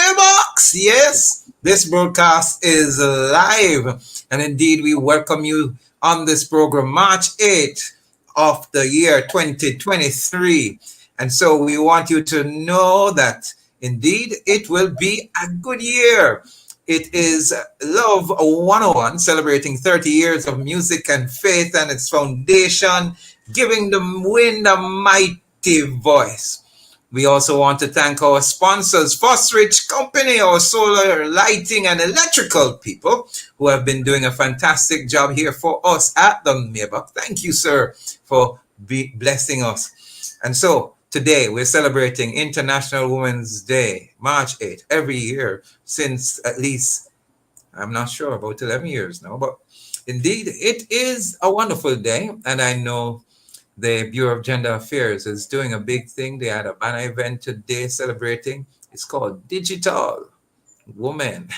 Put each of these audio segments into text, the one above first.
mailbox. Yes, this broadcast is live. And indeed, we welcome you on this program, March 8th of the year 2023. And so we want you to know that indeed it will be a good year. It is Love 101, celebrating 30 years of music and faith and its foundation, giving the wind a mighty voice. We also want to thank our sponsors, Fosrich Company, our solar lighting and electrical people who have been doing a fantastic job here for us at the Mailbox. Thank you, sir, for blessing us. And so today we're celebrating International Women's Day, March 8th, every year since at least, I'm not sure, about 11 years now. But indeed, it is a wonderful day. And I know the Bureau of Gender Affairs is doing a big thing. They had a banner event today celebrating. It's called Digital Woman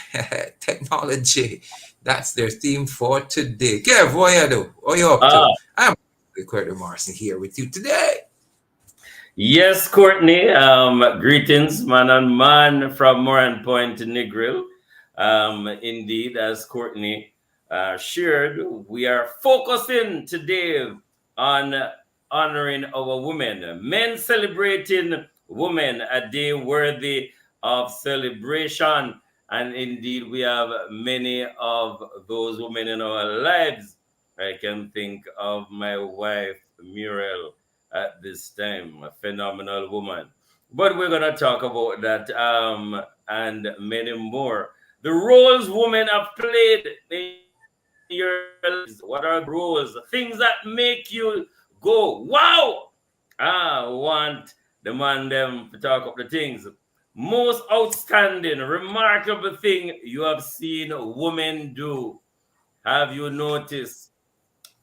Technology. That's their theme for today. Kev, what you do? What you up to? I'm Courtney Marson here with you today. Yes, Courtney. Greetings, man and man from Moran Point to Negril. Indeed, as Courtney shared, we are focusing today on honoring our women, men celebrating women, a day worthy of celebration. And indeed, we have many of those women in our lives. I can think of my wife, Muriel, at this time, a phenomenal woman. But we're going to talk about that and many more. The roles women have played in your lives. What are those roles? Things that make you go, wow! Want the man them to talk up the things. Most outstanding, remarkable thing you have seen women do. Have you noticed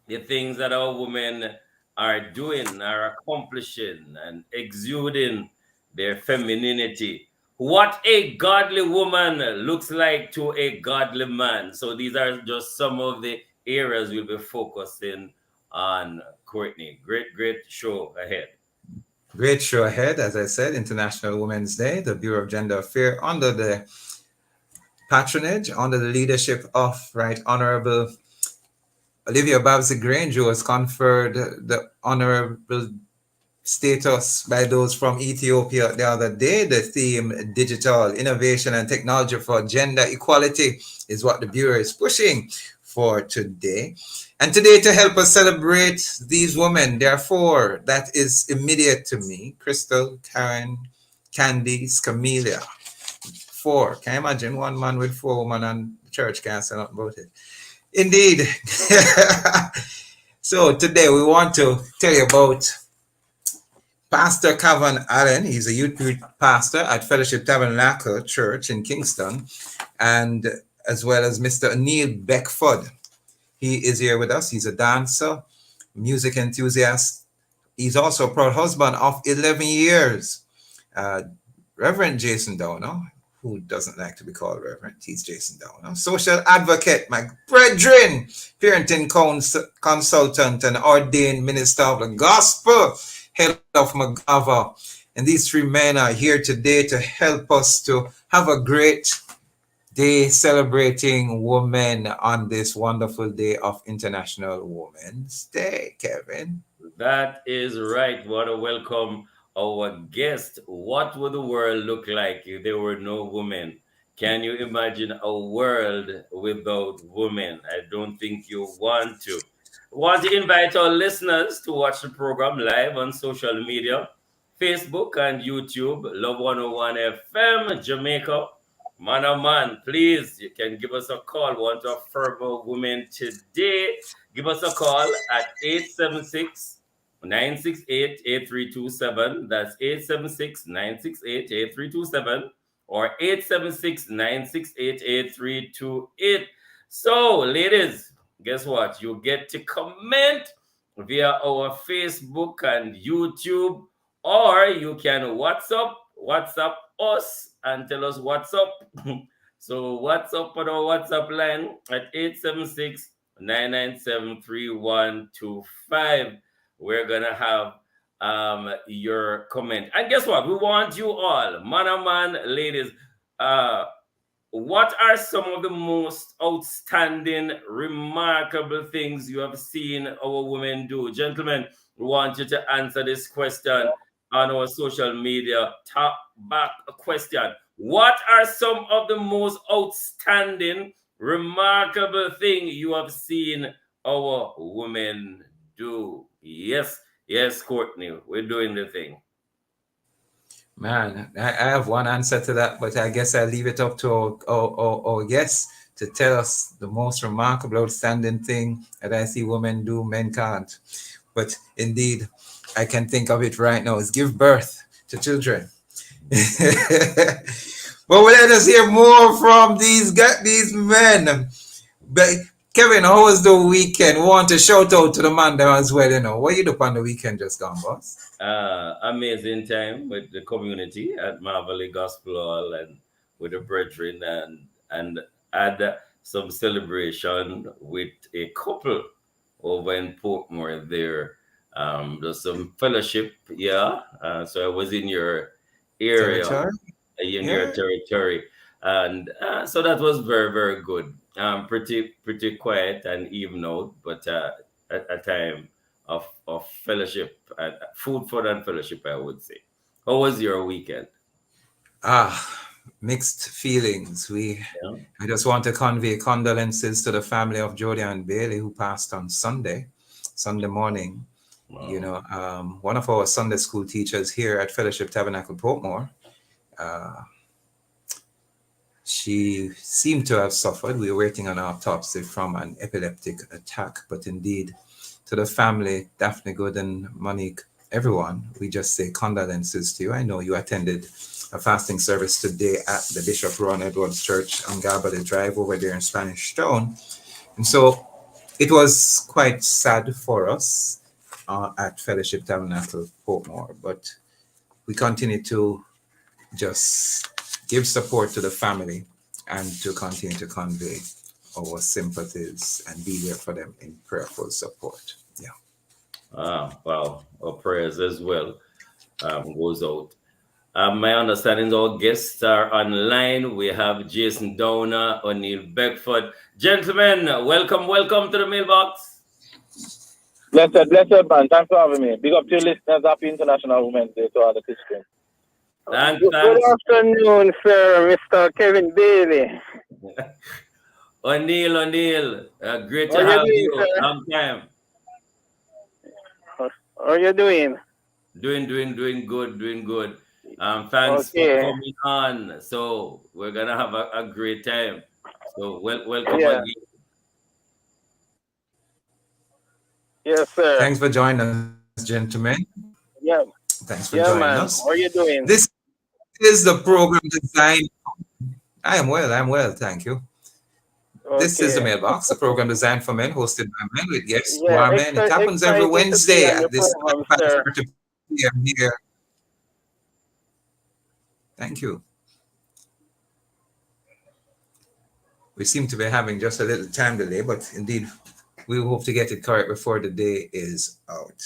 the things that our women are doing, are accomplishing, and exuding their femininity? What a godly woman looks like to a godly man. So these are just some of the areas we'll be focusing on, Courtney. Great show ahead. Great show ahead, as I said, International Women's Day, the Bureau of Gender Affairs, under the patronage, under the leadership of Right Honorable Olivia Babsy Grange, who was conferred the honorable status by those from Ethiopia the other day. The theme, digital innovation and technology for gender equality, is what the Bureau is pushing for today. And today, to help us celebrate these women, there are four that is immediate to me: Crystal, Karen, Candice, Camellia. Four. Can you imagine one man with four women and the church can't say nothing about it? Indeed. So today we want to tell you about Pastor Calvin Allen. He's a youth pastor at Fellowship Tabernacle Church in Kingston, and as well as Mr. Neil Beckford. He is here with us. He's a dancer, music enthusiast. He's also a proud husband of 11 years. Reverend Jason Downer, who doesn't like to be called Reverend, he's Jason Downer. Social advocate, my brethren, parenting consultant, and ordained minister of the gospel, head of Magava. And these three men are here today to help us to have a great day celebrating women on this wonderful day of International Women's Day, Kevin. That is right. Want to welcome our guest. What would the world look like if there were no women? Can you imagine a world without women? I don't think you want to. Want to invite our listeners to watch the program live on social media, Facebook and YouTube, Love 101 FM, Jamaica. Man oh man, please, you can give us a call. We want to affirm our women today. Give us a call at 876 968 8327. That's 876 968 8327 or 876 968 8328. So, ladies, guess what? You get to comment via our Facebook and YouTube, or you can WhatsApp us and tell us what's up. So what's up on our WhatsApp line at 876-997-3125. We're gonna have your comment. And guess what? We want you all, man and man, ladies, uh, what are some of the most outstanding, remarkable things you have seen our women do? Gentlemen, we want you to answer this question on our social media. Top back a question. What are some of the most outstanding, remarkable thing you have seen our women do? Yes, yes, Courtney, we're doing the thing. Man, I have one answer to that, but I guess I'll leave it up to our guests to tell us the most remarkable, outstanding thing that I see women do, men can't. But indeed, I can think of it right now is give birth to children. But let us hear more from these men. But Kevin, how was the weekend? We want to shout out to the man there as well. What you do on the weekend just gone, boss? Amazing time with the community at Marvelly Gospel Hall and with the brethren and had some celebration with a couple over in Portmore there. There's some fellowship, yeah. So I was in your area, Territory? in your Yeah. territory, and so that was very very good. Pretty quiet and even out, but a time of fellowship and food for and fellowship, I would say. How was your weekend? Mixed feelings. Yeah. I just want to convey condolences to the family of Jody and Bailey who passed on Sunday morning. Wow. One of our Sunday school teachers here at Fellowship Tabernacle Portmore, uh, she seemed to have suffered. We were waiting on autopsy from an epileptic attack, but indeed, to the family, Daphne Good and Monique, everyone, we just say condolences to you. I know you attended a fasting service today at the Bishop Ron Edwards Church on Garbally Drive over there in Spanish Town. And so it was quite sad for us at Fellowship Tabernacle Portmore, but we continue to just give support to the family and to continue to convey our sympathies and be there for them in prayerful support. Yeah. Wow. Our prayers as well goes out. My understanding is our guests are online. We have Jason Downer, O'Neill Beckford. Gentlemen, welcome to the mailbox. Blessed man. Thanks for having me. Big up to your listeners. Happy International Women's Day to all the Christians. Good Thanks. afternoon, sir, Mr. Kevin Bailey. O'Neill, great How to you have doing, you. sir? Long time. How you doing? Doing good. Thanks for Okay. coming on. So we're gonna have a great time. So welcome Yeah. again. Yes, sir. Thanks for joining us, gentlemen. Yeah. Thanks for joining Yeah, us. man. How you doing? This is the program designed. I'm well, thank you. This is the Okay. mailbox, a program designed for men, hosted by men with guests who Yeah. are men. It happens every Excited to be Wednesday on your at this program, time, sir. 5:30 p.m. here. Thank you. We seem to be having just a little time delay, but indeed, we hope to get it correct before the day is out.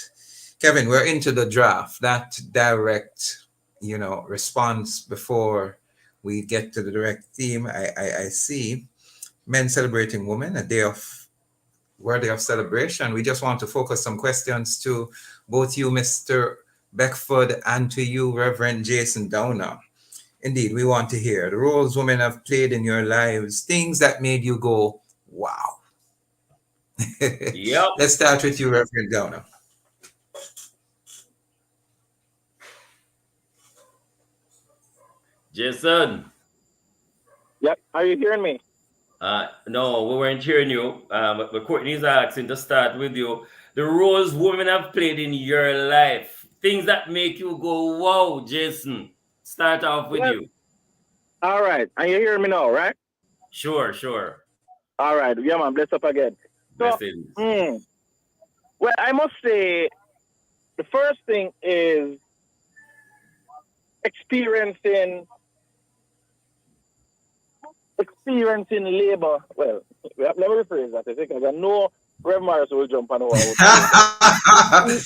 Kevin, we're into the draft. That direct, response before we get to the direct theme. I see men celebrating women, a day of worthy of celebration. We just want to focus some questions to both you, Mr. Beckford, and to you, Reverend Jason Downer. Indeed, we want to hear the roles women have played in your lives, things that made you go, wow. Yep, Let's start with you, Reverend Downer. Jason. Yep. Are you hearing me? No, we weren't hearing you. But Courtney's asking to start with you. The roles women have played in your life, things that make you go, wow, Jason. Start off with Yes. you. All right. And you hearing me now, right? Sure. All right. Yeah, man. Bless up again. So, Blessings. well, I must say the first thing is experiencing labor. Well, let me rephrase that because I know Rev Morris will jump on what I would say.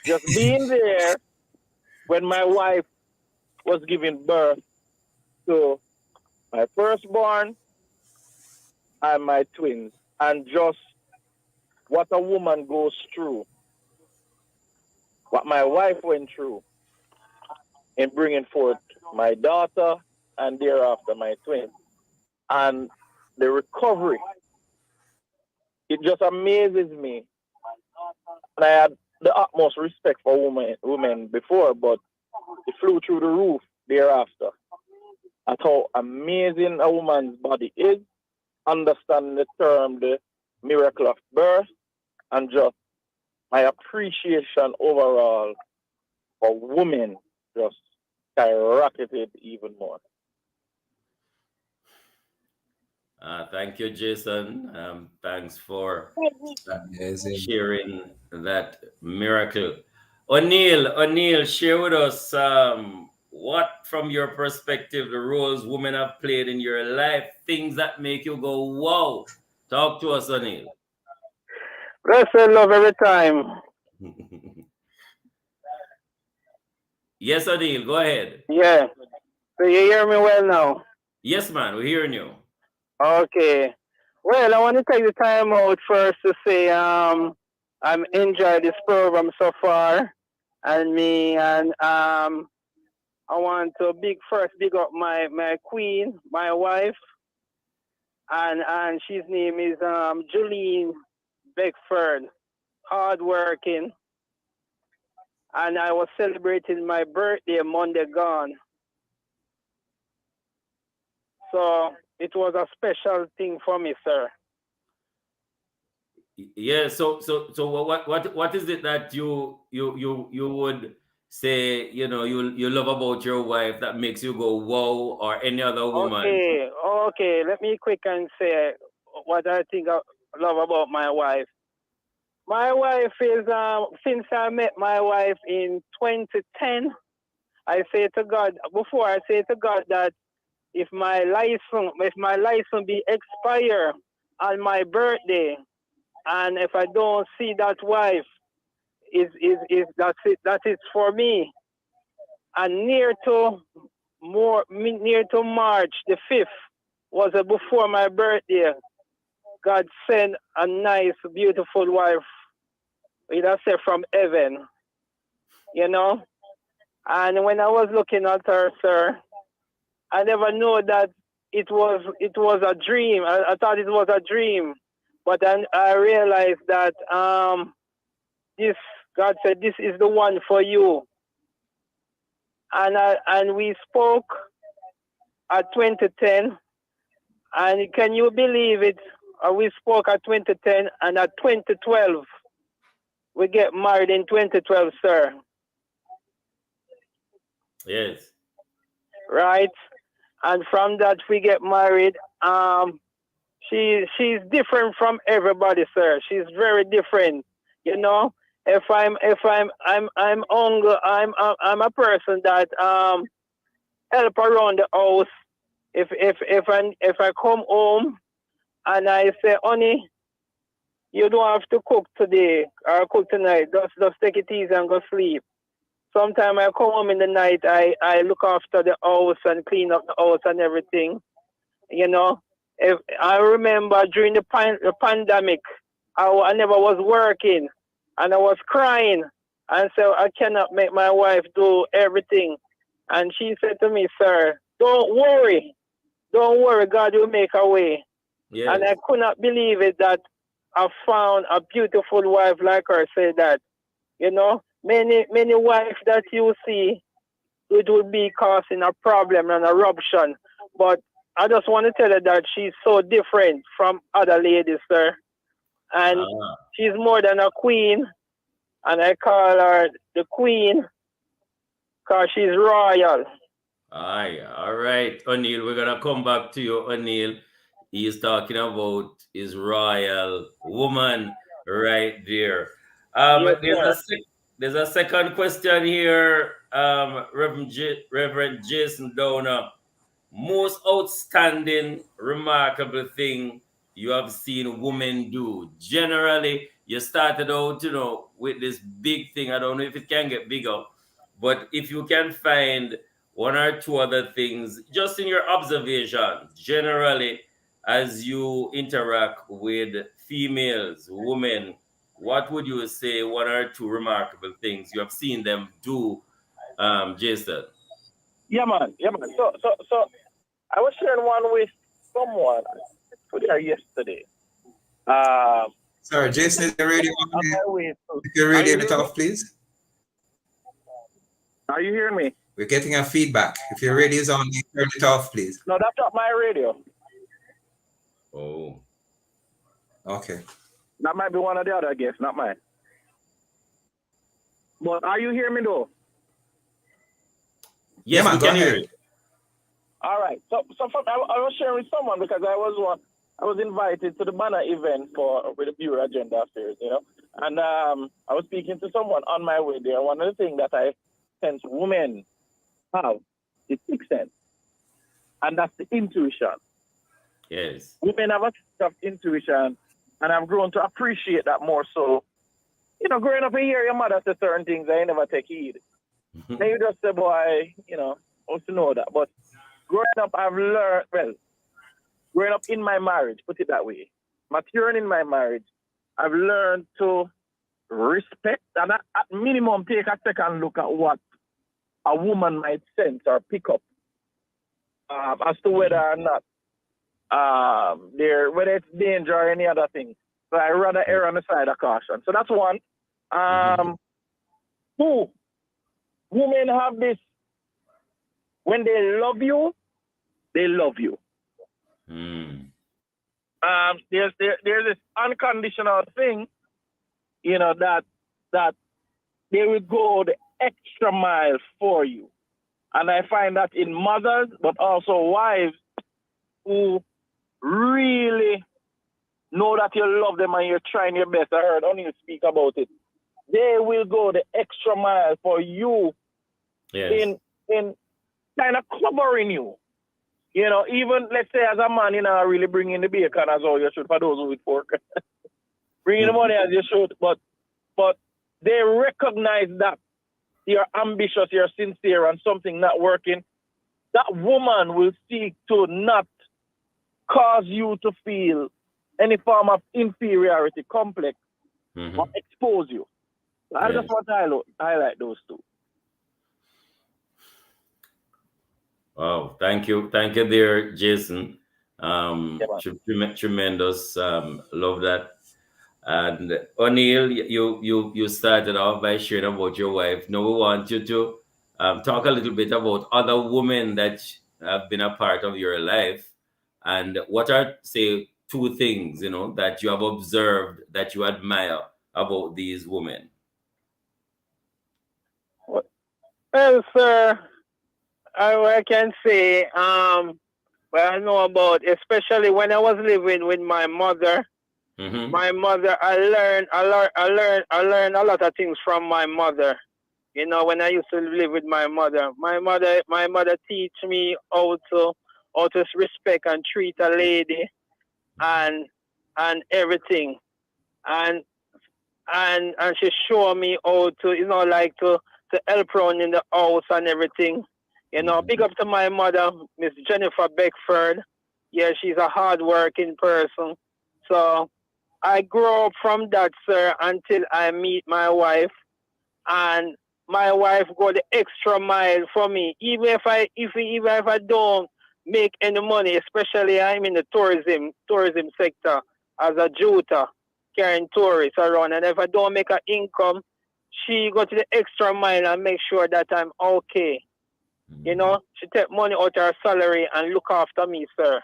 Just being there when my wife was giving birth to my firstborn and my twins, and just what a woman goes through, what my wife went through in bringing forth my daughter and thereafter my twins, and the recovery. It just amazes me. And I had the utmost respect for women before, but it flew through the roof thereafter. At how amazing a woman's body is, understanding the term, the miracle of birth, and just my appreciation overall for women just skyrocketed even more. Thank you, Jason. Thanks for Amazing. sharing that miracle. O'Neill, share with us what, from your perspective, the roles women have played in your life, things that make you go, wow. Talk to us, O'Neill. Blessed love every time. Yes, O'Neill, go ahead. Yeah. So you hear me well now? Yes, man, we're hearing you. Okay. Well, I want to take the time out first to say I'm enjoying this program so far, and me and I want to big up my queen, my wife, and she's name is Julene Beckford, hardworking, and I was celebrating my birthday Monday gone, so it was a special thing for me, sir. Yeah, so what is it that you would say, you love about your wife that makes you go wow, or any other woman? Okay. Let me quick and say what I think I love about my wife. My wife is since I met my wife in 2010. I say to God before I say to God that if my license be expire on my birthday, and if I don't see that wife, is that is for me. And near to March the 5th was before my birthday. God sent a nice, beautiful wife, I say from heaven, you know. And when I was looking at her, sir, I never knew that it was a dream. I thought it was a dream, but then I realized that this God said this is the one for you, and we spoke at 2010, and can you believe it? We spoke at 2010, and at 2012 we get married in 2012, sir. Yes. Right? And from that we get married. She's different from everybody, sir. She's very different. You know, if I'm hungry, I'm a person that help around the house. If I come home and I say, honey, you don't have to cook today or cook tonight. Just take it easy and go sleep. Sometimes I come home in the night. I look after the house and clean up the house and everything. You know, if I remember during the pandemic, I never was working and I was crying, and so I cannot make my wife do everything. And she said to me, "Sir, don't worry, God will make a way." And I Yes. could not believe it that I found a beautiful wife like her. Say that, many wives that you see, it will be causing a problem and a rupture. But I just want to tell her that she's so different from other ladies, sir. And Ah, she's more than a queen, and I call her the queen because she's royal. aye, all right, O'Neill. We're gonna come back to you, O'Neill. He's talking about his royal woman right there. Yes, sir. There's a second question here, Reverend Jason Downer. Most outstanding, remarkable thing you have seen women do. Generally, you started out, with this big thing. I don't know if it can get bigger, but if you can find one or two other things, just in your observation, generally, as you interact with females, women, what would you say one or two remarkable things you have seen them do, Jason? Yeah, man. Yeah, man. So I was sharing one with someone yesterday. Um, Sorry, Jason, is the radio on? on my way to. If your Are radio you it hearing me? off, please. Are you hearing me? We're getting a feedback. If your radio is on, turn it off, please. No, that's not my radio. Oh, Okay. That might be one of the other guests, not mine. But are you hearing me though? yes, Yeah, man, we go can hear ahead. you. All right. I was sharing with someone because I was invited to the banner event with the Bureau Agenda Affairs, and I was speaking to someone on my way there. One of the things that I sense women have is sixth sense, and that's the intuition. Yes. Women have a sense of intuition, and I've grown to appreciate that more so. Growing up, you hear your mother say certain things, I never take heed. Then you just say, boy, also know that. But growing up, growing up in my marriage, put it that way, maturing in my marriage, I've learned to respect and at minimum take a second look at what a woman might sense or pick up as to whether or not whether it's danger or any other thing. So I rather err on the side of caution. So that's one. Two, women have this, when they love you, they love you. Mm. There's this unconditional thing, that they will go the extra mile for you. And I find that in mothers, but also wives who really know that you love them and you're trying your best. I heard O'Neill speak about it. They will go the extra mile for you Yes. in kind of covering you. Even let's say as a man, really bring in the bacon as all you should for those who eat pork. Bring in the money as you should, but they recognize that you're ambitious, you're sincere, and something not working. That woman will seek to not cause you to feel any form of inferiority complex or expose you. I just want to highlight those two. Wow, thank you, there, Jason. Tremendous. Love that. And O'Neill, you started off by sharing about your wife. Now we want you to talk a little bit about other women that have been a part of your life, and what are, say, two things that you have observed that you admire about these women. Well, sir, I can say, well, I know about, especially when I was living with my mother. My mother, I learned a lot of things from my mother. When I used to live with my mother teach me how to respect and treat a lady, and everything, and she showed me how to, like to help around in the house and everything. Big up to my mother, Miss Jennifer Beckford. Yeah, she's a hard-working person. So I grew up from that, sir, until I meet my wife, and my wife go the extra mile for me. Even if I don't make any money, especially I'm in the tourism sector as a tutor, carrying tourists around, and if I don't make an income, she go to the extra mile and make sure that I'm okay. She take money out of her salary and look after me, sir.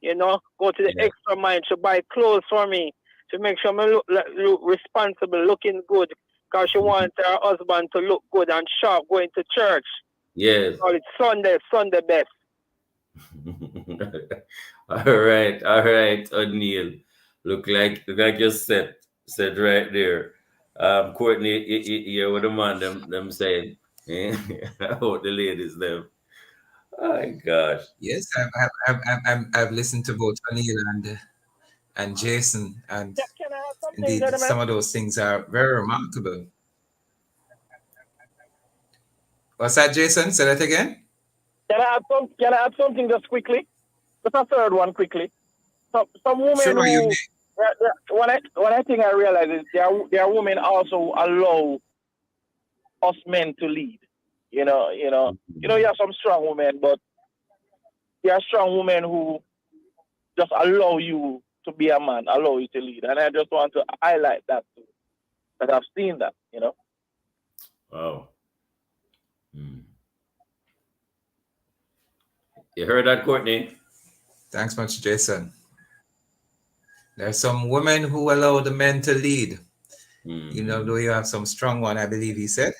Go to the extra mile. She buy clothes for me. She make sure I look responsible, looking good, because she wants her husband to look good and sharp going to church. Yes. Call it Sunday best. All right, O'Neill. Look like you said right there. Courtney, you what the man them saying about the ladies them. Oh my gosh. Yes, I've listened to both O'Neill and Jason, and Can I have something, indeed, gentlemen? some of those things are very remarkable. What's that, Jason? Say that again. Can I add something just quickly? Just a third one quickly. Some women Sure, you who may. when I think I realize is there are women also allow us men to lead. You have some strong women, but there are strong women who just allow you to be a man, allow you to lead. And I just want to highlight that too. That I've seen that. Wow. Hmm. You heard that, Courtney? Thanks much, Jason. There are some women who allow the men to lead. Though you have some strong one, I believe he said.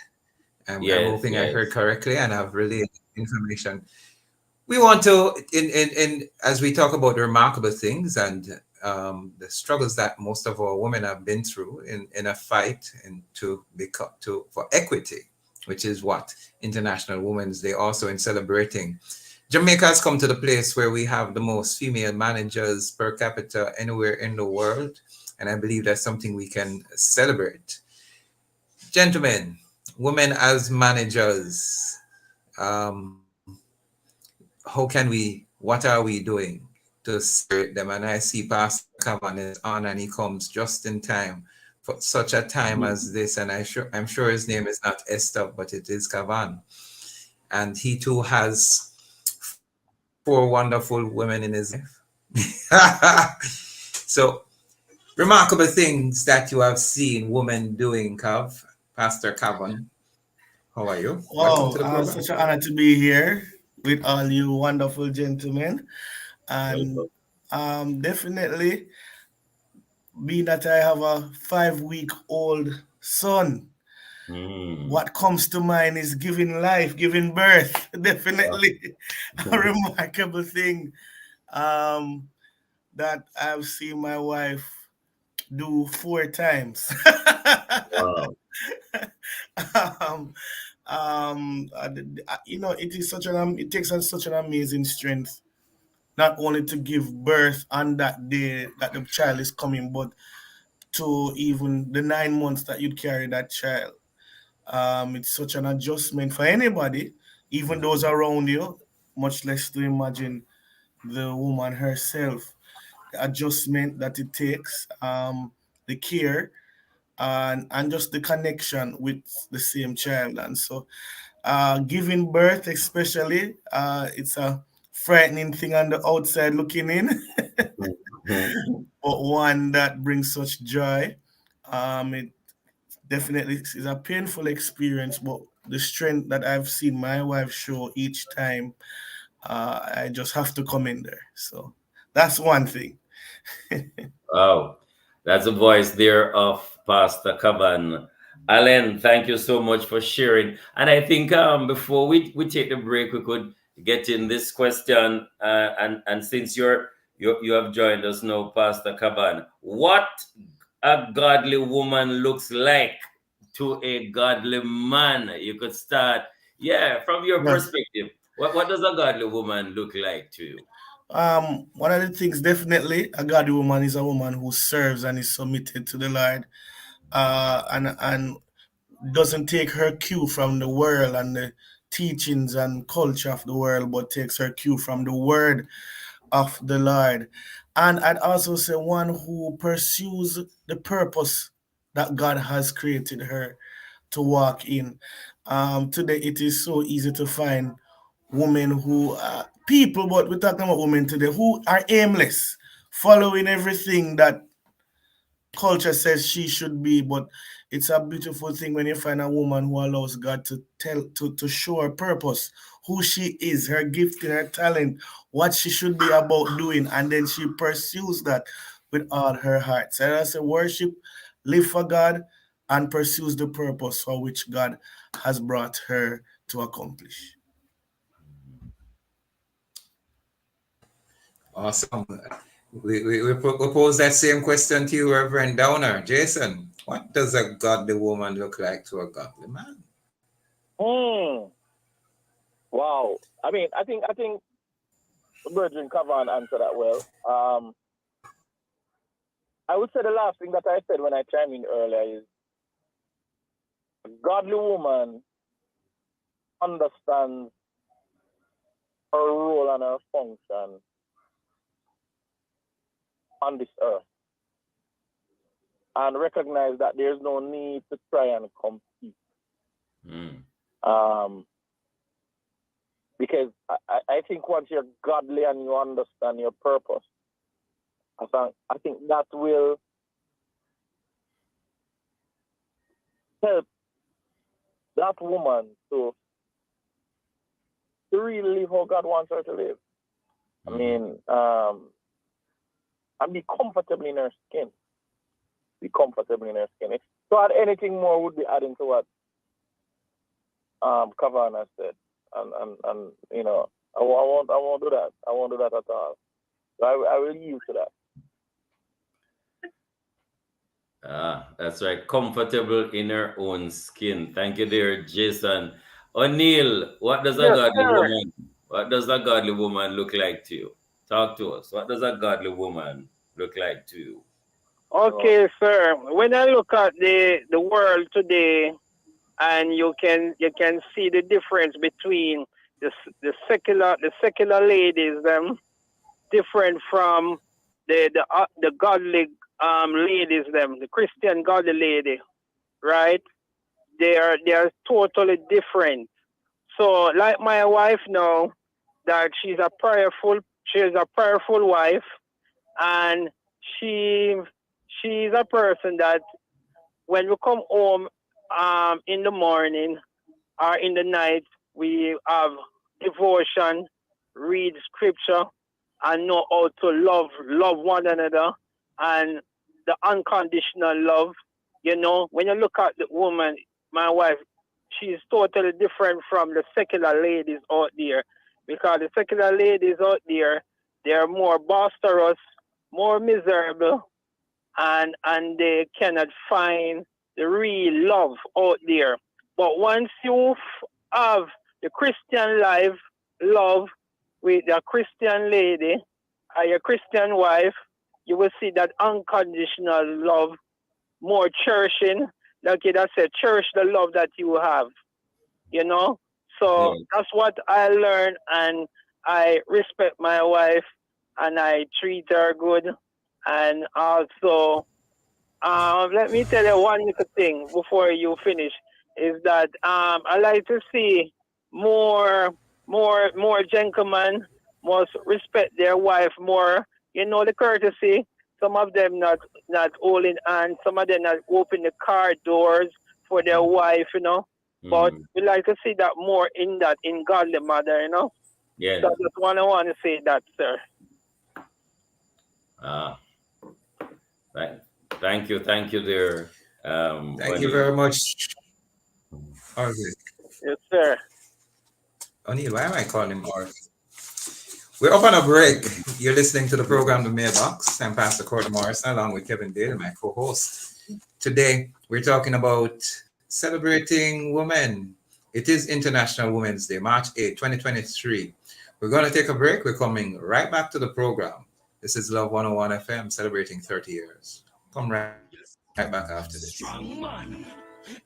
I'm Yes, hoping I heard yes. correctly and have relayed information. We want to, in as we talk about the remarkable things and the struggles that most of our women have been through in a fight and to become to for equity, which is what International Women's Day also in celebrating. Jamaica has come to the place where we have the most female managers per capita anywhere in the world, and I believe that's something we can celebrate. Gentlemen, women as managers, um, how can what are we doing to celebrate them? And I see Pastor Cavan is on and he comes just in time for such a time as this. And I'm sure his name is not Esther, but it is Cavan. And he too has four wonderful women in his life. So remarkable things that you have seen women doing, Pastor Cavan. How are you? Welcome Wow, to the program. such an honor to be here with all you wonderful gentlemen. And Welcome. definitely, being that I have a 5 week old son, Hmm. what comes to mind is giving life, giving birth. Wow. Definitely a remarkable thing um, that I've seen my wife do 4 times. Wow. um, it is it takes such an amazing strength not only to give birth on that day that the child is coming, but to even the 9 months that you'd carry that child. It's such an adjustment for anybody, even those around you, much less to imagine the woman herself. The adjustment that it takes, the care, and just the connection with the same child. And so giving birth, especially, it's a frightening thing on the outside looking in, but one that brings such joy. It definitely is a painful experience, but the strength that I've seen my wife show each time, I just have to come in there. So that's one thing. Wow, that's a voice there of Pastor Caban. Alan, thank you so much for sharing. And I think before we take the break, we could get in this question. And since you have joined us now, Pastor Caban, what a godly woman looks like to a godly man? You could start, yeah, from your Yeah. perspective. What does a godly woman look like to you? One of the things definitely a godly woman is a woman who serves and is submitted to the Lord, and doesn't take her cue from the world and the teachings and culture of the world, but takes her cue from the word of the Lord. And I'd also say one who pursues the purpose that God has created her to walk in. Today, it is so easy to find women who people, but we're talking about women today who are aimless, following everything that culture says she should be. But it's a beautiful thing when you find a woman who allows God to to show her purpose, who she is, her gift and her talent, what she should be about doing, and then she pursues that with all her heart. So I say worship, live for God, and pursues the purpose for which God has brought her to accomplish. Awesome. We pose that same question to you, Reverend Downer. Jason, what does a godly woman look like to a godly man? Hmm. Wow. I think Virgin Cavan answered that well. I would say the last thing that I said when I chimed in earlier is a godly woman understands her role and her function on this earth, and recognize that there's no need to try and compete. Because I think once you're godly and you understand your purpose, I think that will help that woman to really live how God wants her to live. I mean, and be comfortable in her skin. Be comfortable in her skin. If to add anything more would be adding to what Kavana said. And you know, I won't do that. I won't do that at all. So I will yield to that. That's right. Comfortable in her own skin. Thank you, dear Jason. O'Neill, what does a godly woman? What does a godly woman look like to you? Talk to us. What does a godly woman look like to you? Okay, sir. When I look at the world today, and you can see the difference between the secular ladies, them different from the godly ladies, them the Christian godly lady, right? They are totally different. So like my wife now, that she's a prayerful wife, and she's a person that when we come home in the morning or in the night, we have devotion, read scripture, and know how to love one another, and the unconditional love. You know, when you look at the woman, my wife, she's totally different from the secular ladies out there, because the secular ladies out there, they're more boisterous, more miserable, and they cannot find the real love out there. But once you have the Christian life, love with a Christian lady or your Christian wife, you will see that unconditional love, more cherishing. Like you said, cherish the love that you have, you know? So that's what I learned, and I respect my wife, and I treat her good. And also, let me tell you one little thing before you finish, is that I like to see more gentlemen must respect their wife more. You know, the courtesy. Some of them not holding hands. Some of them not open the car doors for their wife. You know, but we like to see that more in godly mother. You know. Yeah. So that's what I want to say, that, sir. Thank you, dear. Thank you very much. Okay. Yes, sir. O'Neill, why am I calling him Mark? We're up on a break. You're listening to the program The Mailbox. I'm Pastor Court Morrison along with Kevin Dale, my co-host. Today, we're talking about celebrating women. It is International Women's Day, March 8, 2023. We're going to take a break. We're coming right back to the program. This is Love 101 FM, celebrating 30 years. Come right back after this. Strong man,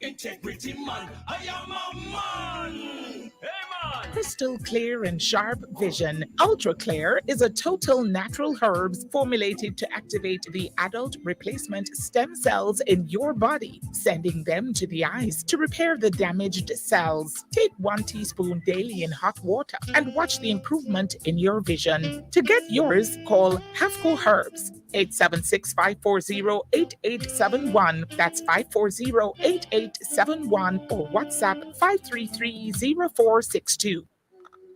integrity man, I am a man. Hey man. Crystal clear and sharp vision. Ultra Clear is a total natural herbs formulated to activate the adult replacement stem cells in your body, sending them to the eyes to repair the damaged cells. Take 1 teaspoon daily in hot water and watch the improvement in your vision. To get yours, call Hafco Herbs 876-540-8871. That's 540-8871, or WhatsApp 533-0462.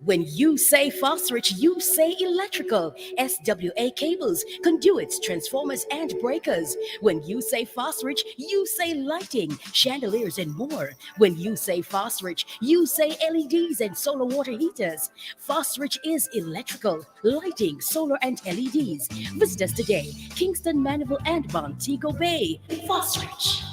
When you say Phosrich, you say electrical. SWA cables, conduits, transformers, and breakers. When you say Phosrich, you say lighting, chandeliers, and more. When you say Phosrich, you say LEDs and solar water heaters. Phosrich is electrical, lighting, solar, and LEDs. Visit us today, Kingston, Maniville, and Montego Bay. Phosrich.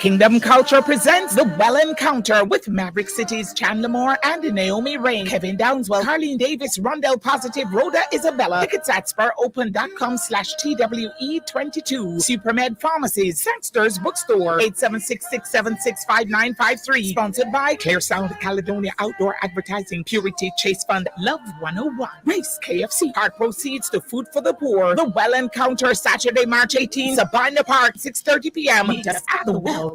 Kingdom Culture presents The Well Encounter with Maverick City's Chandler Moore and Naomi Rain, Kevin Downswell, Carlene Davis, Rondell Positive, Rhoda Isabella. Tickets at SpurOpen.com/TWE22. Supermed Pharmacies, Sangster's Bookstore, 876-676-5953. Sponsored by Clear Sound, Caledonia Outdoor Advertising, Purity Chase Fund, Love 101, Race KFC. Part proceeds to Food for the Poor. The Well Encounter, Saturday, March 18th, Sabina Park, 6:30 p.m. Meet us at the Well.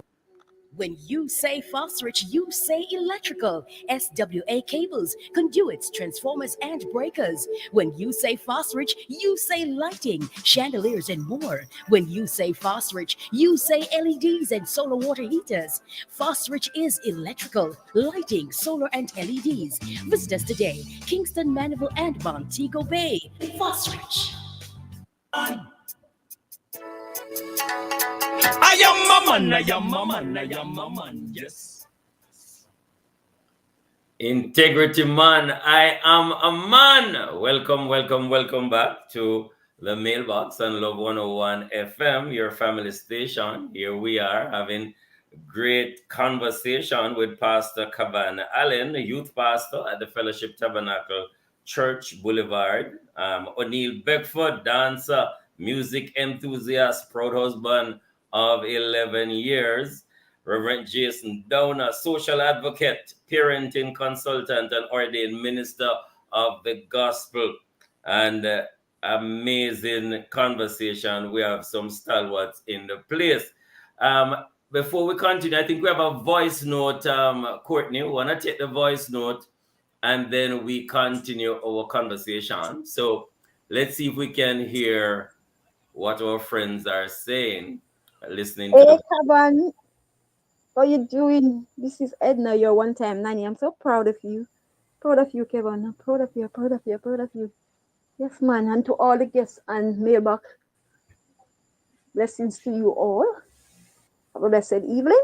When you say phosphorus, you say electrical. SWA cables, conduits, transformers, and breakers. When you say phosphorus, you say lighting, chandeliers, and more. When you say phosphorus, you say LEDs and solar water heaters. Phosphorus is electrical, lighting, solar, and LEDs. Visit us today, Kingston, Mandeville, and Montego Bay. Phosphorus. I am a man, I am a man, I am a man, yes. Integrity man, I am a man. Welcome back to the Mailbox on Love 101 FM, your family station. Here we are having great conversation with Pastor Cavan Allen, the youth pastor at the Fellowship Tabernacle Church Boulevard. O'Neill Beckford, dancer, music enthusiast, proud husband of 11 years. Reverend Jason Downer, social advocate, parenting consultant, and ordained minister of the gospel. And amazing conversation. We have some stalwarts in the place. Before we continue, I think we have a voice note, Courtney. We want to take the voice note and then we continue our conversation. So let's see if we can hear what our friends are saying, listening to the... Caban, how you doing? This is Edna, your one-time nanny. I'm so proud of you. Proud of you, Kevin. I'm proud of you, proud of you, proud of you. Yes, man. And to all the guests and mailbox, blessings to you all. Have a blessed evening.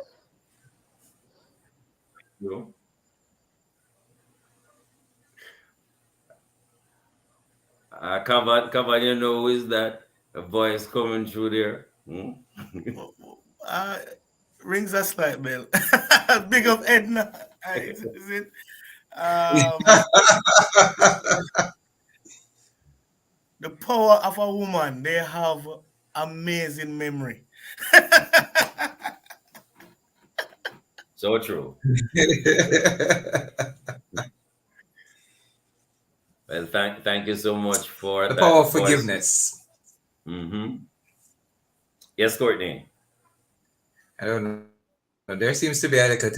Cavan, you know who is that? A voice coming through there. Rings a slight bell. Big up Edna. Is it? The power of a woman, they have amazing memory. So true. Well, thank you so much for the that power of forgiveness. Yes, Courtney. I don't know. There seems to be a little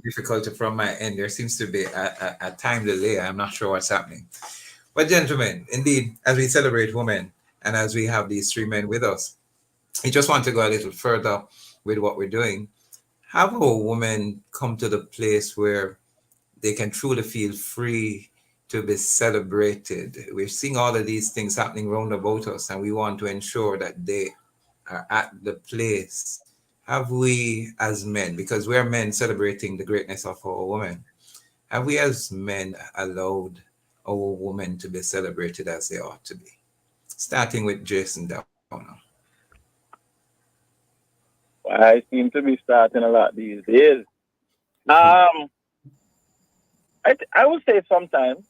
difficulty from my end. There seems to be a time delay. I'm not sure what's happening. But gentlemen, indeed, as we celebrate women and as we have these three men with us, I just want to go a little further with what we're doing. Have a woman come to the place where they can truly feel free to be celebrated. We're seeing all of these things happening round about us, and we want to ensure that they are at the place. Have we as men, because we're men celebrating the greatness of our women, have we as men allowed our women to be celebrated as they ought to be? Starting with Jason Downer. I seem to be starting a lot these days. I would say sometimes.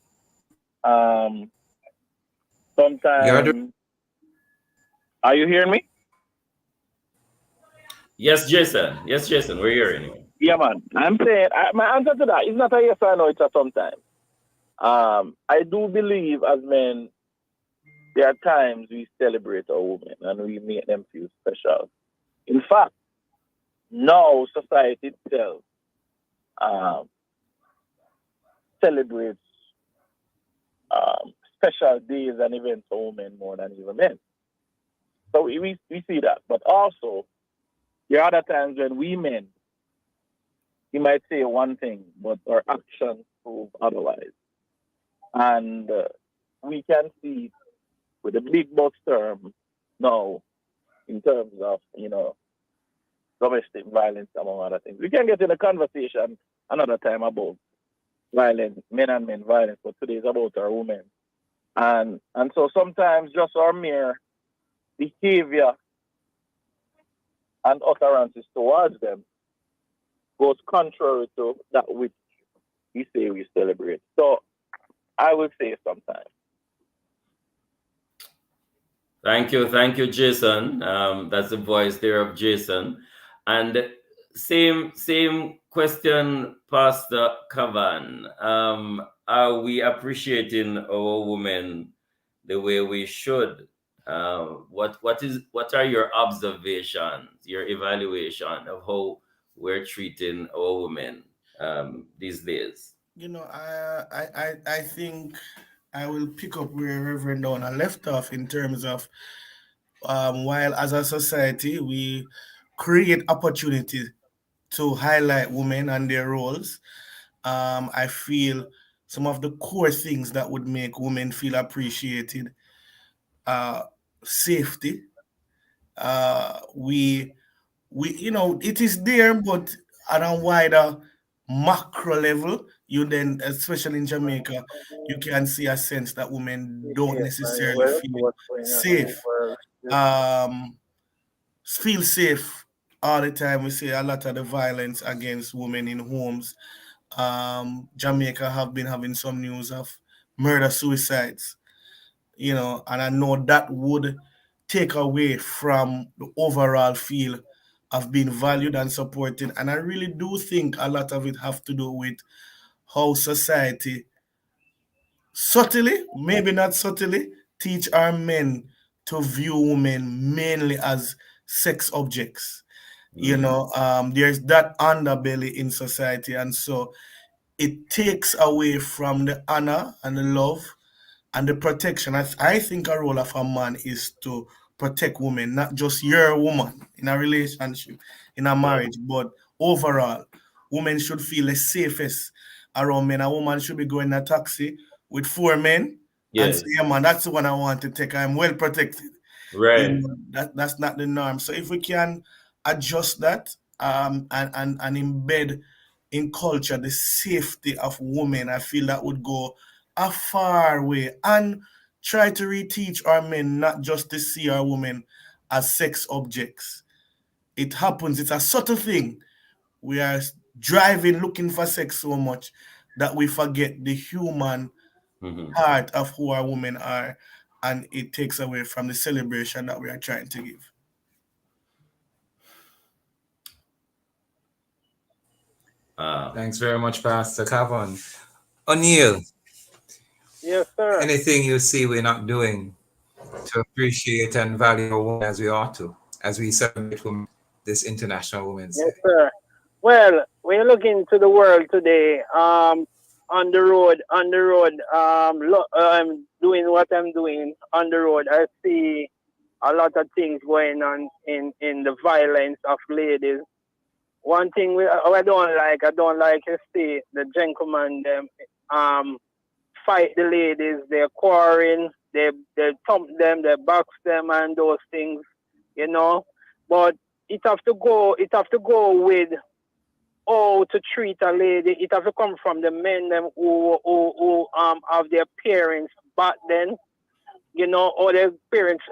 Sometimes. Are you hearing me? Yes, Jason. We're hearing you. Yeah, man. I'm saying my answer to that is not a yes or no. It's a sometimes. I do believe as men, there are times we celebrate our women and we make them feel special. In fact, now society itself celebrates special days and events for women more than even men. So we see that. But also, there are other times when we men, we might say one thing, but our actions prove otherwise. And we can see with the big boss term now, in terms of, domestic violence, among other things. We can get in a conversation another time about violence, men and men violence, but today is about our women. And so sometimes just our mere behavior and utterances towards them goes contrary to that which we say we celebrate. So I would say sometimes. Thank you, Jason. That's the voice there of Jason. And same question, Pastor Kavan. Are we appreciating our women the way we should? What are your observations, your evaluation of how we're treating our women these days? You know, I think I will pick up where Reverend Donna left off in terms of while as a society we create opportunities to highlight women and their roles, I feel some of the core things that would make women feel appreciated, uh, safety. We you know it is there, but at a wider macro level, you then, especially in Jamaica, you can see a sense that women don't Yes, man. necessarily Well, feel what's going on in the safe. world? Just Um, feel safe all the time. We see a lot of the violence against women in homes. Jamaica have been having some news of murder suicides, you know, and I know that would take away from the overall feel of being valued and supported. And I really do think a lot of it have to do with how society subtly, maybe not subtly, teach our men to view women mainly as sex objects. You know, there's that underbelly in society, and so it takes away from the honor and the love and the protection. I think a role of a man is to protect women, not just your woman in a relationship, in a marriage, but overall, women should feel the safest around men. A woman should be going in a taxi with four men and say, Yes, yeah, man, that's the one I want to take. I'm well protected. You right. know, that's not the norm. So if we can adjust that, and embed in culture the safety of women, I feel that would go a far way, and try to reteach our men not just to see our women as sex objects. It happens, it's a subtle thing. We are driving looking for sex so much that we forget the human Mhm. heart of who our women are, and it takes away from the celebration that we are trying to give. Uh, Thanks very much, Pastor Cavan. O'Neill, yes, sir. anything you see we're not doing to appreciate and value our women as we ought to, as we celebrate women, this International Women's Yes, Day? sir. Well, when you look into the world today, on the road, I'm doing what I'm doing on the road. I see a lot of things going on in the violence of ladies. One thing I don't like to see the gentlemen them um fight the ladies. They're quarreling. They thump them. They box them and those things. You know, but it have to go. It have to go with how to treat a lady. It have to come from the men them who have their parents back then. You know, or their parents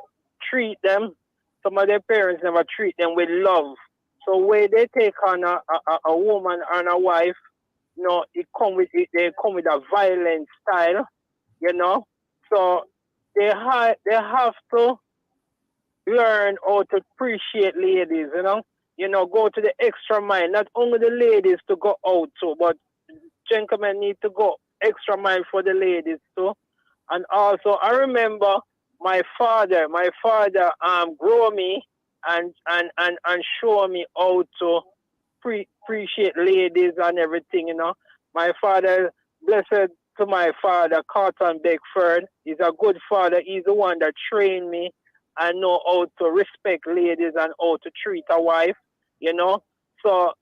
treat them. Some of their parents never treat them with love. So where they take on a woman and a wife, you know, they come with a violent style, you know. So they have to learn how to appreciate ladies, you know. You know, go to the extra mile. Not only the ladies to go out to, but gentlemen need to go extra mile for the ladies too. And also, I remember my father grow me and show me how to appreciate ladies and everything, you know. My father, blessed to my father, Carlton Beckford, he's a good father. He's the one that trained me and know how to respect ladies and how to treat a wife, you know. So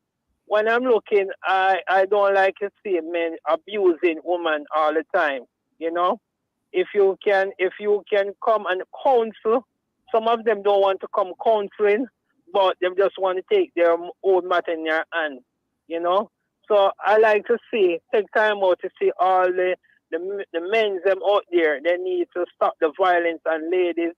when I'm looking, I don't like to see men abusing women all the time, you know. If you can come and counsel, some of them don't want to come counseling, but they just want to take their own matter in their hand, you know. So I like to see, take time out to see all the men them out there. They need to stop the violence on ladies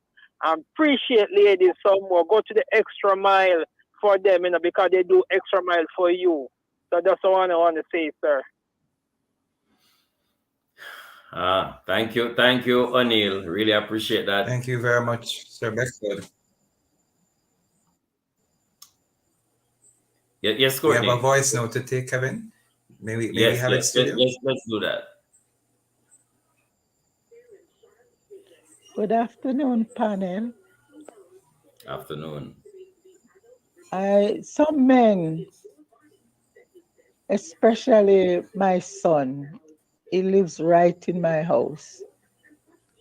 and appreciate ladies some more. Go to the extra mile for them, you know, because they do extra mile for you. So that's what I want to say, sir. Thank you, O'Neill. Really appreciate that. Thank you very much, Sir Beckford. Yes, We Courtney. have a voice note to take, Kevin. May we Yes, have it, studio? let's do that. Good afternoon, panel. Afternoon. Some men, especially my son, he lives right in my house,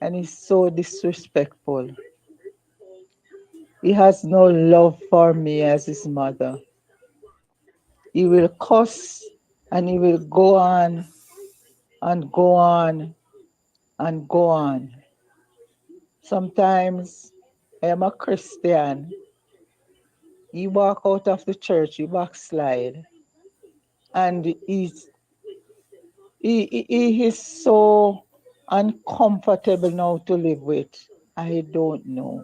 and he's so disrespectful. He has no love for me as his mother. He will cuss and he will go on and go on and go on. Sometimes I am a Christian. He walk out of the church, he backslide, and he is so uncomfortable now to live with. I don't know.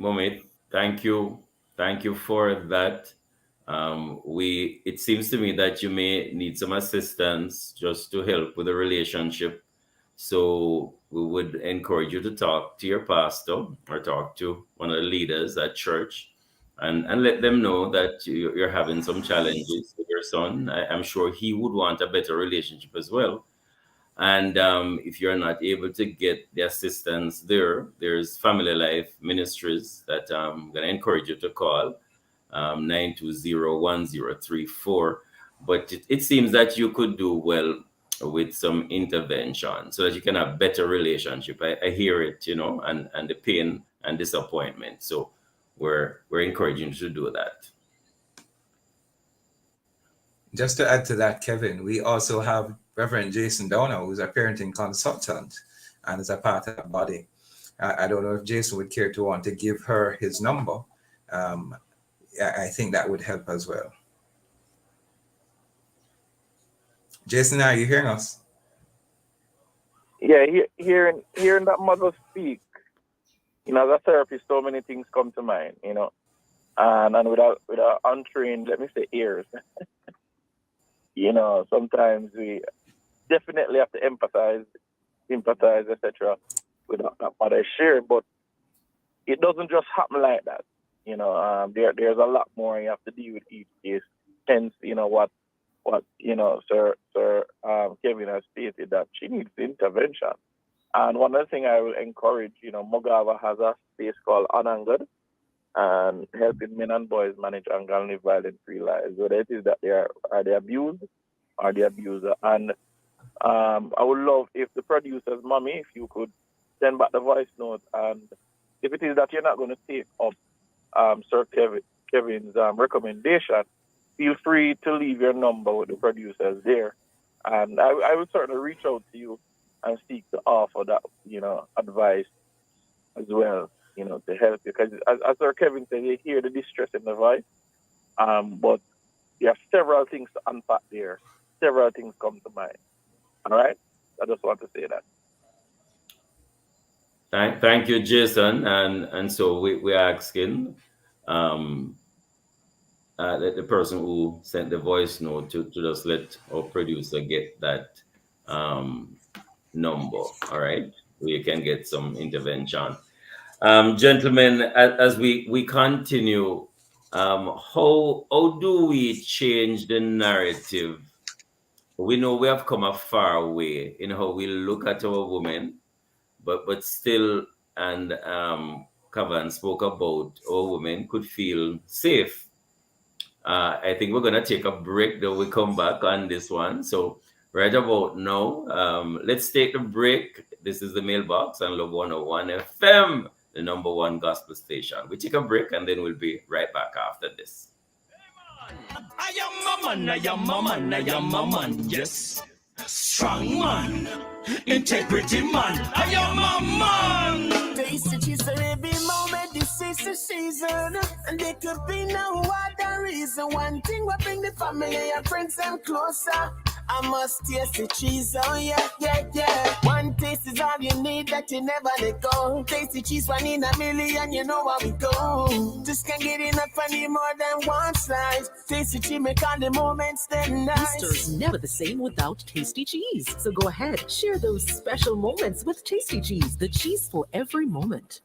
Momit, thank you for that. It seems to me that you may need some assistance just to help with the relationship. So we would encourage you to talk to your pastor or talk to one of the leaders at church and let them know that you're having some challenges with your son. I'm sure he would want a better relationship as well. And if you're not able to get the assistance there's Family Life Ministries that I'm going to encourage you to call 920-1034. But it seems that you could do well with some intervention so that you can have better relationship. I hear it, and the pain and disappointment. So we're encouraging you to do that. Just to add to that, Kevin, we also have Reverend Jason Downer, who's a parenting consultant and is a part of that body. I don't know if Jason would care to want to give her his number. I think that would help as well. Jason, are you hearing us? Yeah, hearing that mother speak, as a therapist, so many things come to mind, and with our untrained, let me say, ears, sometimes we definitely have to empathize, sympathize, etc. with that mother share, but it doesn't just happen like that. There's a lot more you have to deal with each case. Hence, what Sir Kevin has stated, that she needs intervention. And one other thing I will encourage, Mogava has a space called Unangered, and helping men and boys manage anger and live violent-free lives, whether it is that they abused or the abuser. And I would love if the producer's mommy, if you could send back the voice note, and if it is that you're not going to take up Sir Kevin's recommendation, feel free to leave your number with the producers there. And I will certainly reach out to you and seek to offer that, advice as well, to help you. Because as Sir Kevin said, you hear the distress in the voice, but you have several things to unpack there. Several things come to mind. All right? I just want to say that. Thank you, Jason. And so we're asking the person who sent the voice note to just let our producer get that number. All right, where you can get some intervention. Gentlemen, as we continue, how do we change the narrative? We know we have come a far way in how we look at our women, but still, and Kavan spoke about our women could feel safe. I think we're gonna take a break, though we come back on this one. So right about now, let's take a break. This is the Mailbox on Love 101 FM, the number one gospel station. We take a break and then we'll be right back after this. I am a man, I am a man, I am a man, yes. Strong man, integrity man, I am a man. Taste the cheese every moment, this is the season. And there could be no other reason. One thing will bring the family and friends them closer. I must taste the cheese, oh yeah, yeah, yeah. One taste is all you need that you never let go. Taste the cheese, 1 in a million, you know how we go. Just can't get enough any more than one slice. Taste the cheese, make all the moments then nice. Easter's never the same without tasty cheese. So go ahead, share those special moments with Tasty Cheese, the cheese for every moment.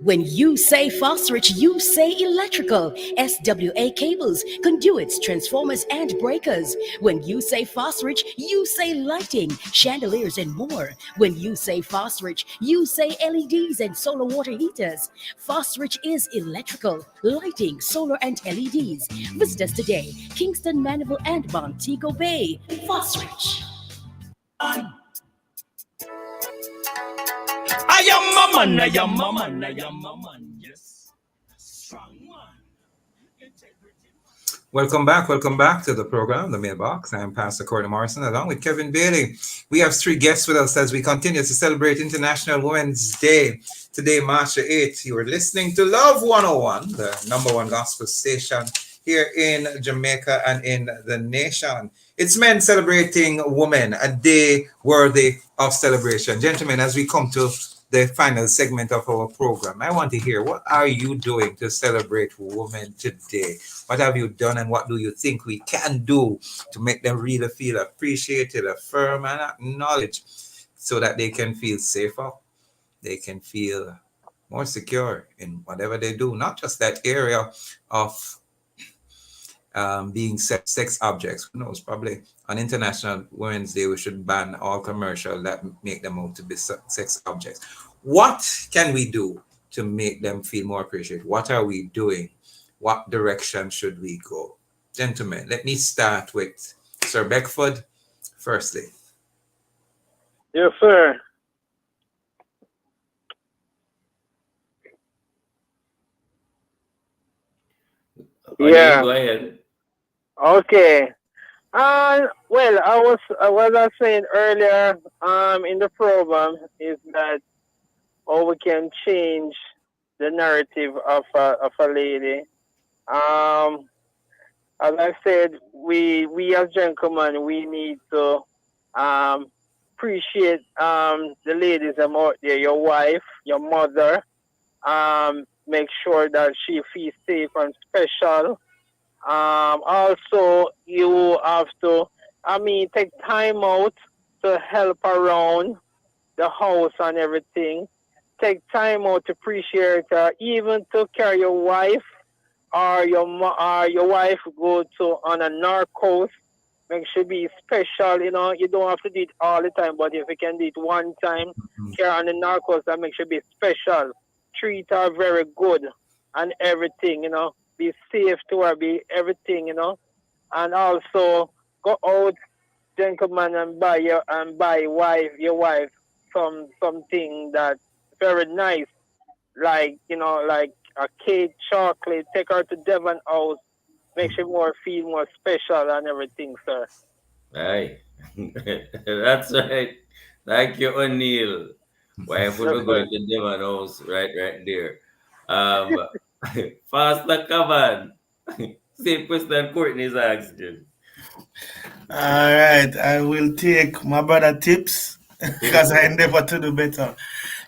When you say phosphorus, you say electrical. SWA cables, conduits, transformers, and breakers. When you say phosphorus, you say lighting, chandeliers, and more. When you say phosphorus, you say LEDs and solar water heaters. Phosphorus is electrical, lighting, solar, and LEDs. Visit us today, Kingston, Maniville, and Montego Bay. Phosphorus. I am a man, I am a man, I am a man, yes. Strong man. Welcome back to the program, The Mailbox. I am Pastor Corey Morrison, along with Kevin Bailey. We have 3 guests with us as we continue to celebrate International Women's Day. Today, March the 8th, you are listening to Love 101, the #1 gospel station here in Jamaica and in the nation. It's men celebrating women, a day worthy of celebration. Gentlemen, as we come to the final segment of our program, I want to hear, what are you doing to celebrate women today? What have you done, and what do you think we can do to make them really feel appreciated, affirmed, and acknowledged, so that they can feel safer, they can feel more secure in whatever they do, not just that area of being sex objects. Who knows? Probably on International Women's Day, we should ban all commercial that make them out to be sex objects. What can we do to make them feel more appreciated? What are we doing? What direction should we go? Gentlemen, let me start with Sir Beckford, firstly. Yes, sir. O'Neill, go ahead. Okay. Well, what I was saying earlier in the program is that how we can change the narrative of a lady. As I said, we as gentlemen, we need to appreciate the ladies out there, your wife, your mother. Make sure that she feels safe and special. Also, you have to, take time out to help around the house and everything. Take time out to appreciate her, even to carry your wife or your wife go to on a narcos. Make sure be special, you don't have to do it all the time, but if you can do it one time, carry on the narcos and make sure be special. Treat her very good and everything, be safe to her, be everything, and also go out, gentlemen, and buy your wife something that very nice, like like a cake, chocolate. Take her to Devon House, make sure feel more special and everything, sir. Aye. That's right. Thank you, O'Neill. Wife will be going to Devon House right there. Faster, come on. Same question Courtney's asking. All right, I will take my brother tips because I endeavor to do better.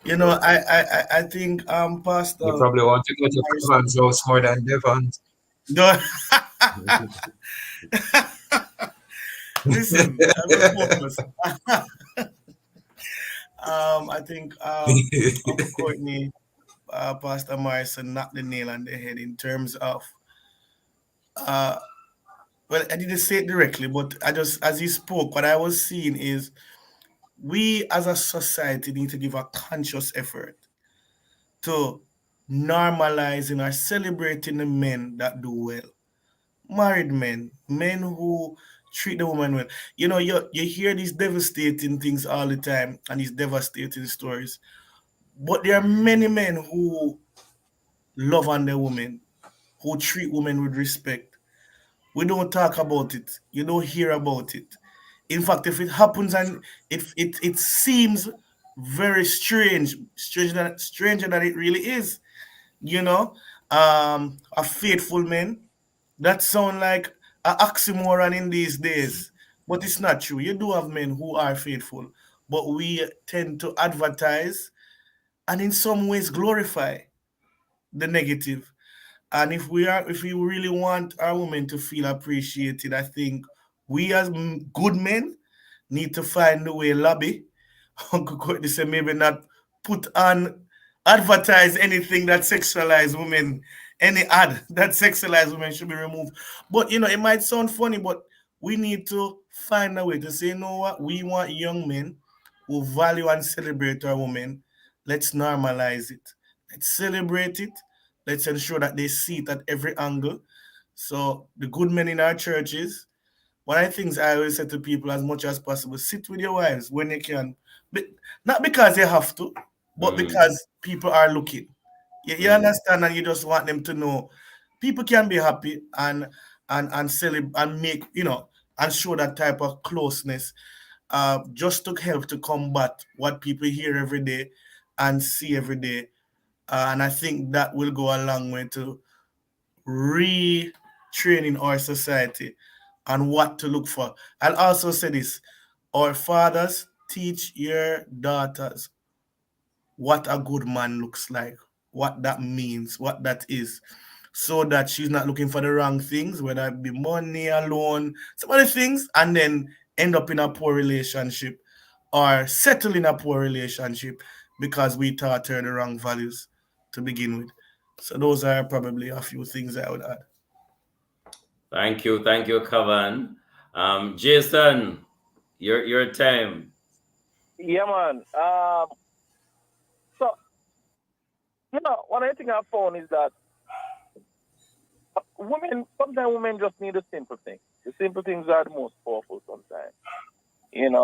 I think Pastor. You probably want to go to Kevin's house more than Devon's. No. Listen, I will focus. I think Uncle Courtney, Pastor Morrison knocked the nail on the head in terms of well, I didn't say it directly, but I just, as he spoke, what I was seeing is we as a society need to give a conscious effort to normalizing or celebrating the men that do well. Married men who treat the woman well. You hear these devastating things all the time and these devastating stories, but there are many men who love on their women, who treat women with respect. We don't talk about it. You don't hear about it. In fact, if it happens and it seems very stranger than it really is, a faithful man, that sound like an oxymoron in these days. but it's not true. You do have men who are faithful, but we tend to advertise and in some ways glorify the negative. And if we really want our women to feel appreciated, I think we as good men need to find a way lobby. Uncle Courtney said maybe not put on advertise anything that sexualize women. Any ad that sexualize women should be removed. But it might sound funny, but we need to find a way to say, you know what, we want young men who value and celebrate our women. Let's normalize it. Let's celebrate it. Let's ensure that they see it at every angle. So the good men in our churches, one of the things I always say to people as much as possible, sit with your wives when you can. Not because you have to, but because people are looking. You understand, and you just want them to know people can be happy and celebrate and make, and show that type of closeness, just to help to combat what people hear every day and see every day. And I think that will go a long way to retraining our society and what to look for. I'll also say this: our fathers, teach your daughters what a good man looks like, what that means, what that is, so that she's not looking for the wrong things, whether it be money, alone, some other things, and then end up in a poor relationship or settle in a poor relationship because we taught her the wrong values to begin with. So those are probably a few things I would add. Thank you, Kavan. Jason, your time. Yeah, man. So one of the things I found is that sometimes women just need a simple thing. The simple things are the most powerful sometimes. And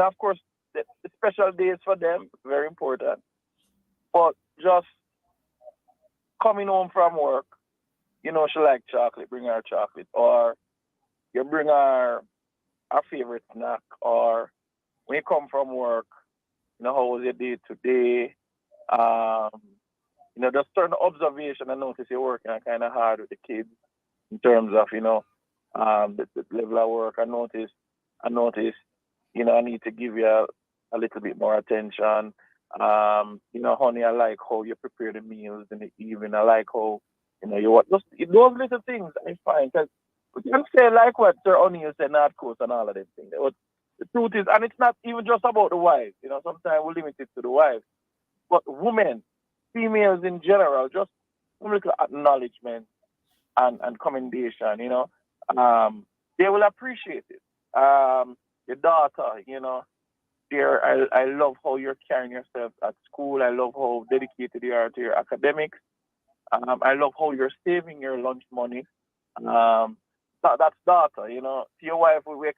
of course, the special days for them very important. But just coming home from work, she like chocolate, bring her chocolate, or you bring her favorite snack, or when you come from work, how was your day today? Um, just certain observation. I notice you're working kind of hard with the kids in terms of, the level of work. I notice, I need to give you a little bit more attention. Honey, I like how you prepare the meals in the evening. I like how, you what those little things I find, because we can say like what Sir O'Neill said, not course and all of them things. But the truth is, and it's not even just about the wives, sometimes we limit it to the wives, but women, females in general, just a little acknowledgement and commendation, they will appreciate it. Your daughter, dear, I love how you're carrying yourself at school. I love how dedicated you are to your academics. I love how you're saving your lunch money. That's daughter, To your wife, we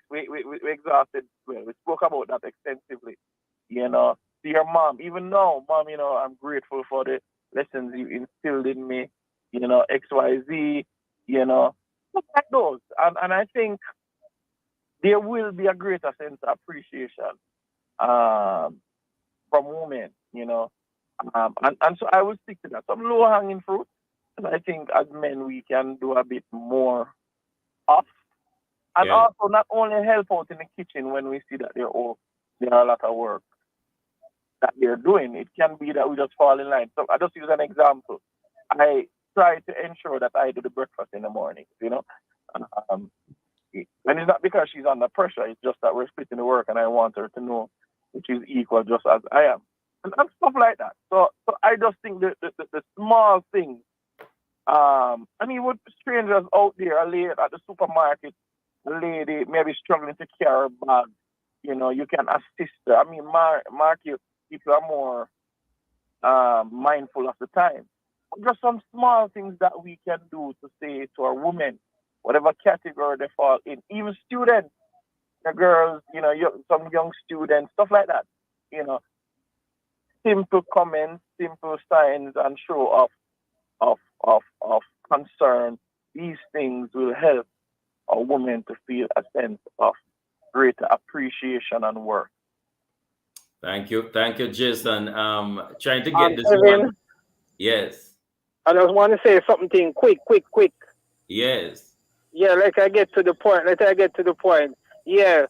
exhausted. Well, we spoke about that extensively. To your mom, even now, mom, I'm grateful for the lessons you instilled in me. X, Y, Z. Stuff like those, and I think there will be a greater sense of appreciation from women, and so I will stick to that. Some low hanging fruit, and I think as men we can do a bit more of, and also not only help out in the kitchen when we see that there are a lot of work that they're doing. It can be that we just fall in line. So I just use an example. I try to ensure that I do the breakfast in the morning, um, and it's not because she's under pressure. It's just that we're splitting the work, and I want her to know that she's equal just as I am, and stuff like that. So I just think the small things. With strangers out there, a lady at the supermarket, a lady maybe struggling to carry a bag, you can assist her. Market people are more mindful of the time. Just some small things that we can do to say to our women, whatever category they fall in, even students, the girls, some young students, stuff like that. Simple comments, simple signs, and show of concern. These things will help a woman to feel a sense of greater appreciation and worth. Thank you, Jason. Trying to get this Kevin, one. Yes. I just want to say something quick. Yes. yeah, like I get to the point. Let I get to the point. Yeah.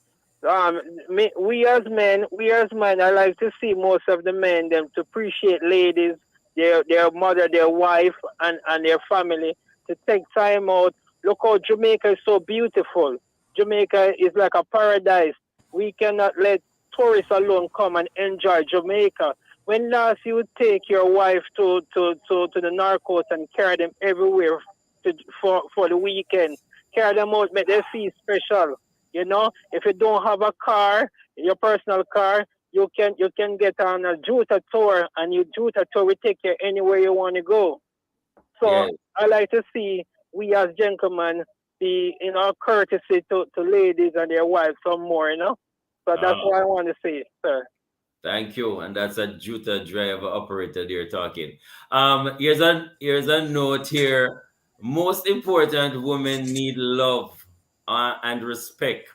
We as men, I like to see most of the men them to appreciate ladies, their mother, their wife, and their family to take time out. Look how Jamaica is so beautiful. Jamaica is like a paradise. We cannot let tourists alone come and enjoy Jamaica. When last you would take your wife to the Narcos and carry them everywhere for the weekend, carry them out, make them feel special. You know, if you don't have a car, your personal car, you can get on a Juta tour, and your Juta tour will take you anywhere you want to go. So Yes. I like to see we as gentlemen be courtesy to ladies and their wives some more. So that's Ah, what I want to say, sir. thank you. And that's a Juta driver operator they're talking. Here's a note here. Most important, women need love and respect.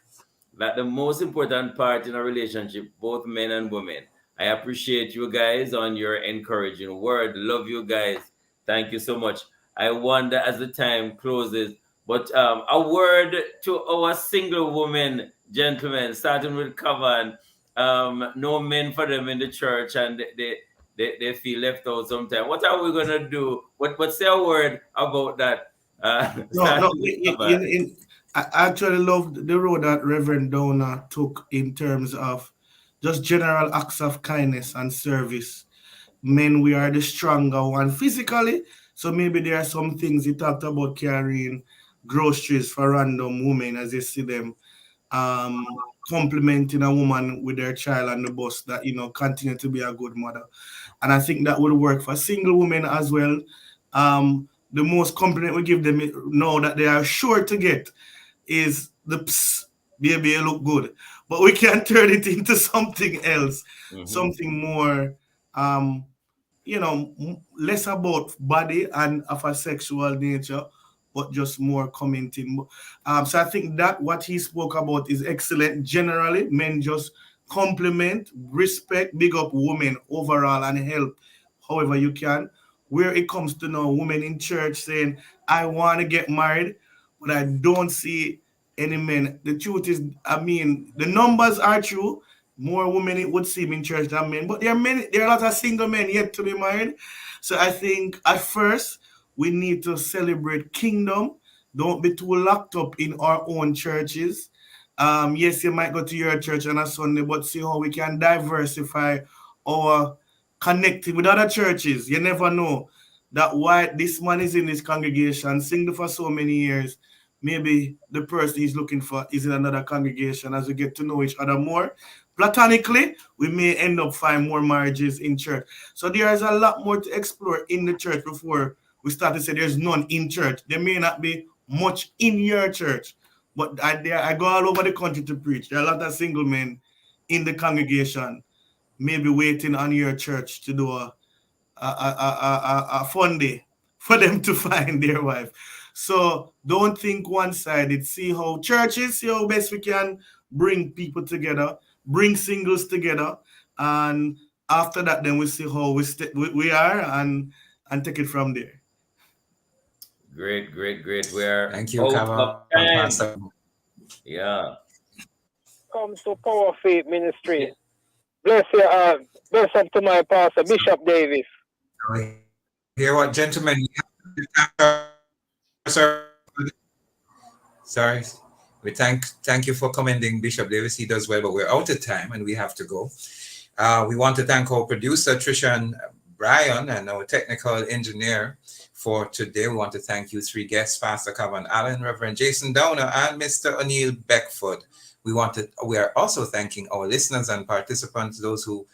That the most important part in a relationship, both men and women. I appreciate you guys on your encouraging word. Love you guys. Thank you so much. I wonder as the time closes, but a word to our single women, gentlemen, starting with Kavan. No men for them in the church, and they feel left out sometimes. What are we gonna do? What's your word about that? No, no. Starting with Kavan. I actually loved the road that Reverend Downer took in terms of just general acts of kindness and service. Men, we are the stronger one physically, so maybe there are some things he talked about carrying groceries for random women as you see them complimenting a woman with their child on the bus that continue to be a good mother. And I think that would work for single women as well. The most compliment we give them now that they are sure to get is the ps, baby, you look good. But we can turn it into something else, Mhm. something more, um, less about body and of a sexual nature, but just more commenting. So I think that what he spoke about is excellent. Generally, men just compliment, respect, big up women overall and help however you can. Where it comes to now, women in church saying, I want to get married, but I don't see any men. The truth is, I mean, the numbers are true. More women it would seem in church than men, but there are a lot of single men yet to be married. So I think at first we need to celebrate kingdom. Don't be too locked up in our own churches. Yes, you might go to your church on a Sunday, but see how we can diversify our connecting with other churches. You never know that why this man is in this congregation, singing for so many years. Maybe the person he's looking for is in another congregation. As we get to know each other more, platonically, we may end up find more marriages in church. So there is a lot more to explore in the church before we start to say there's none in church. There may not be much in your church, but I go all over the country to preach. There are a lot of single men in the congregation, maybe waiting on your church to do a fun day for them to find their wife. So don't think one-sided. See how churches, see how best we can bring people together, bring singles together, and after that, then we see how we are and take it from there. Great, great, great. We're Thank you, out of Kavan, Pastor. time. Yeah. Come to Power Faith Yeah. Ministry. Bless up to my pastor, So, Bishop Davis. hear what, gentlemen? We have to thank our sorry. We thank you for commending Bishop Davis. He does well, but we're out of time and we have to go. We want to thank our producer, Trisha and Brian, and our technical engineer for today. We want to thank you three guests, Pastor Cavan Allen, Reverend Jason Downer, and Mr. O'Neill Beckford. We are also thanking our listeners and participants, those who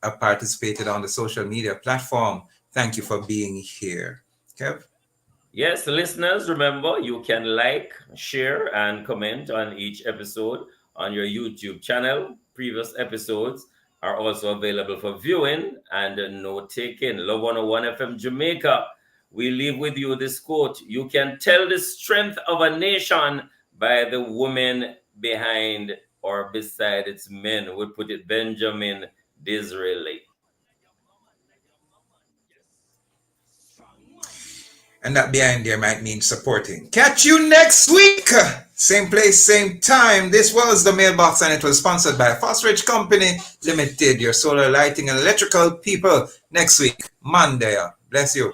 have participated on the social media platform. Thank you for being here. Kev? Yes, listeners, remember you can like, share, and comment on each episode on your YouTube channel. Previous episodes are also available for viewing and note taking. Love 101 FM Jamaica. We leave with you this quote: you can tell the strength of a nation by the women behind or beside its men. We put it Benjamin Disraeli. Strong man. And that behind there might mean supporting. Catch you next week. Same place, same time. This was the Mailbox, and it was sponsored by Fosrich Company Limited, your solar lighting and electrical people. Next week, Monday. Bless you.